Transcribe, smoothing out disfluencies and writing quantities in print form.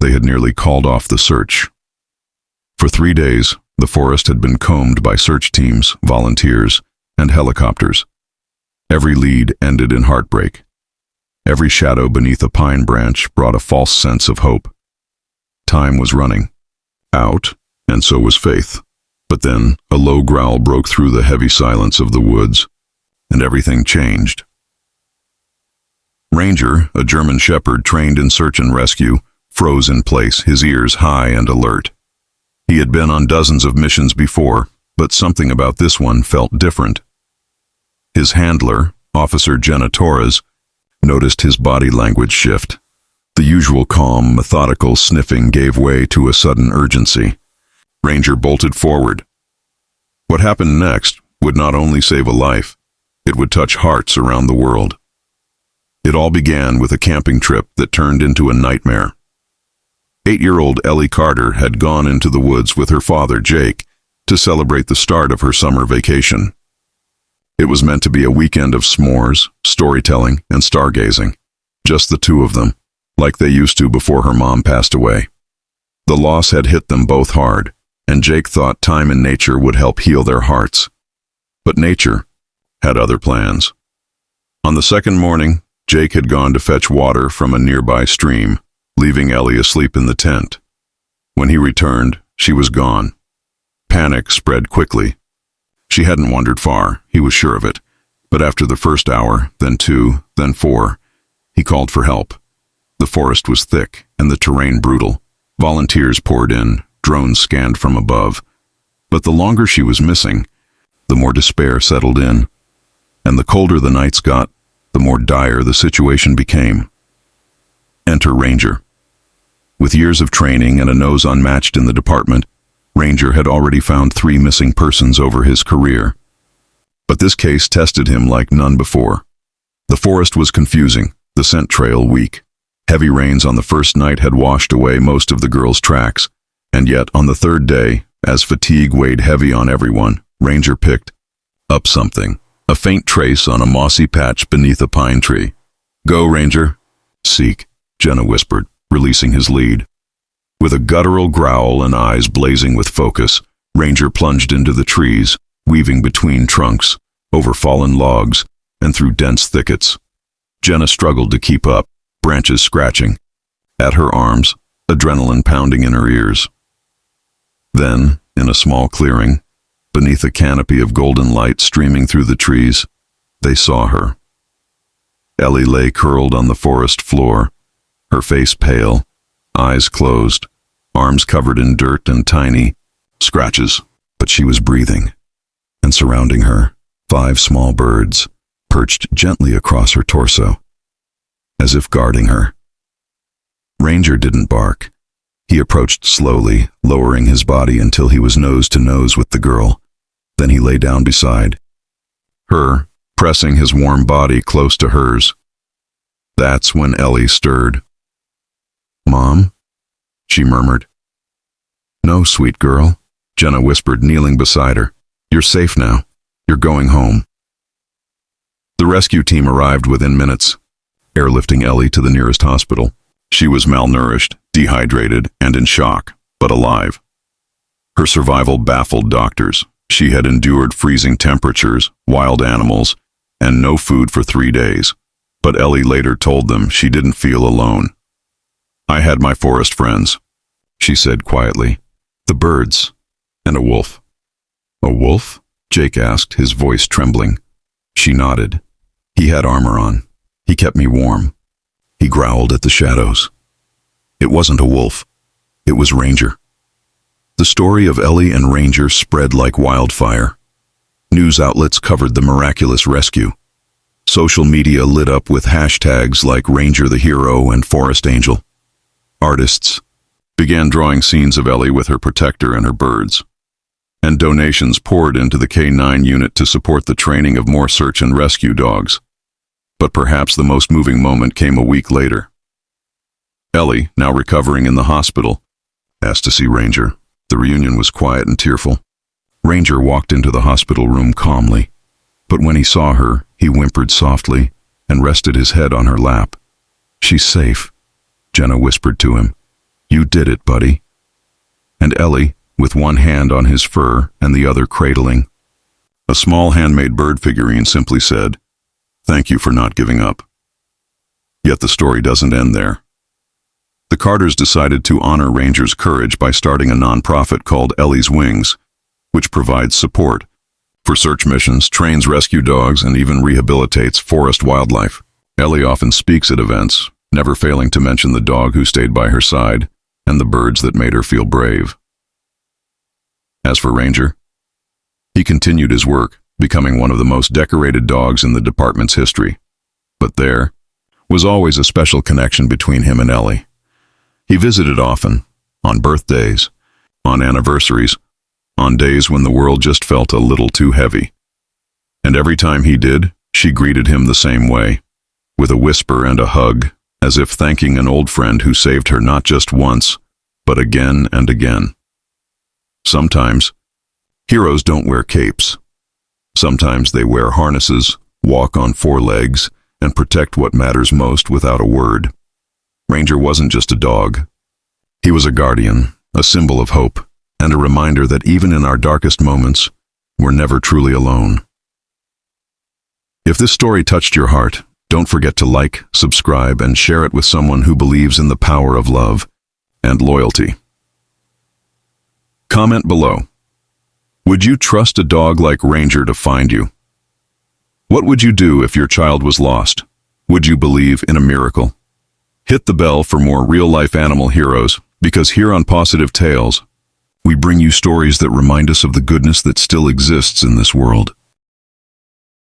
they had nearly called off the search. For 3 days, the forest had been combed by search teams, volunteers, and helicopters. Every lead ended in heartbreak. Every shadow beneath a pine branch brought a false sense of hope. Time was running out, and so was faith. But then a low growl broke through the heavy silence of the woods, and everything changed. Ranger, a German shepherd trained in search and rescue, froze in place, his ears high and alert. He had been on dozens of missions before, but something about this one felt different. His handler, Officer Jenna Torres, noticed his body language shift. The usual calm, methodical sniffing gave way to a sudden urgency. Ranger bolted forward. What happened next would not only save a life, it would touch hearts around the world. It all began with a camping trip that turned into a nightmare. 8-year-old Ellie Carter had gone into the woods with her father, Jake, to celebrate the start of her summer vacation. It was meant to be a weekend of s'mores, storytelling, and stargazing. Just the two of them, like they used to before her mom passed away. The loss had hit them both hard, and Jake thought time in nature would help heal their hearts. But nature had other plans. On the second morning, Jake had gone to fetch water from a nearby stream, leaving Ellie asleep in the tent. When he returned, she was gone. Panic spread quickly. She hadn't wandered far, he was sure of it, but after the first hour, then 2, then 4, he called for help. The forest was thick and the terrain brutal. Volunteers poured in, drones scanned from above. But the longer she was missing, the more despair settled in. And the colder the nights got, the more dire the situation became. Enter Ranger. With years of training and a nose unmatched in the department, Ranger had already found 3 missing persons over his career. But this case tested him like none before. The forest was confusing, the scent trail weak. Heavy rains on the first night had washed away most of the girls' tracks, and yet on the third day, as fatigue weighed heavy on everyone, Ranger picked up something, a faint trace on a mossy patch beneath a pine tree. "Go, Ranger." "Seek," Jenna whispered, releasing his lead. With a guttural growl and eyes blazing with focus, Ranger plunged into the trees, weaving between trunks, over fallen logs, and through dense thickets. Jenna struggled to keep up, branches scratching at her arms, adrenaline pounding in her ears. Then, in a small clearing, beneath a canopy of golden light streaming through the trees, they saw her. Ellie lay curled on the forest floor, her face pale, eyes closed, arms covered in dirt and tiny scratches, but she was breathing. And surrounding her, 5 small birds, perched gently across her torso, as if guarding her. Ranger didn't bark. He approached slowly, lowering his body until he was nose to nose with the girl. Then he lay down beside her, pressing his warm body close to hers. That's when Ellie stirred. "Mom?" she murmured. "No, sweet girl," Jenna whispered, kneeling beside her. "You're safe now. You're going home." The rescue team arrived within minutes, airlifting Ellie to the nearest hospital. She was malnourished, dehydrated, and in shock, but alive. Her survival baffled doctors. She had endured freezing temperatures, wild animals, and no food for 3 days. But Ellie later told them she didn't feel alone. "I had my forest friends," she said quietly. "The birds, and a wolf." "A wolf?" Jake asked, his voice trembling. She nodded. "He had armor on. He kept me warm." He growled at the shadows. It wasn't a wolf. It was Ranger. The story of Ellie and Ranger spread like wildfire. News outlets covered the miraculous rescue. Social media lit up with hashtags like Ranger the Hero and Forest Angel. Artists began drawing scenes of Ellie with her protector and her birds. And donations poured into the K9 unit to support the training of more search and rescue dogs. But perhaps the most moving moment came a week later. Ellie, now recovering in the hospital, asked to see Ranger. The reunion was quiet and tearful. Ranger walked into the hospital room calmly, but when he saw her, he whimpered softly and rested his head on her lap. "She's safe," Jenna whispered to him. "You did it, buddy." And Ellie, with one hand on his fur and the other cradling a small handmade bird figurine, simply said, "Thank you for not giving up." Yet the story doesn't end there. The Carters decided to honor Ranger's courage by starting a nonprofit called Ellie's Wings, which provides support for search missions, trains rescue dogs, and even rehabilitates forest wildlife. Ellie often speaks at events, never failing to mention the dog who stayed by her side and the birds that made her feel brave. As for Ranger, he continued his work, becoming one of the most decorated dogs in the department's history. But there was always a special connection between him and Ellie. He visited often, on birthdays, on anniversaries, on days when the world just felt a little too heavy. And every time he did, she greeted him the same way, with a whisper and a hug, as if thanking an old friend who saved her not just once, but again and again. Sometimes, heroes don't wear capes. Sometimes they wear harnesses, walk on four legs, and protect what matters most without a word. Ranger wasn't just a dog. He was a guardian, a symbol of hope, and a reminder that even in our darkest moments, we're never truly alone. If this story touched your heart, don't forget to like, subscribe, and share it with someone who believes in the power of love and loyalty. Comment below. Would you trust a dog like Ranger to find you? What would you do if your child was lost? Would you believe in a miracle? Hit the bell for more real-life animal heroes, because here on Pawsitive Tales, we bring you stories that remind us of the goodness that still exists in this world.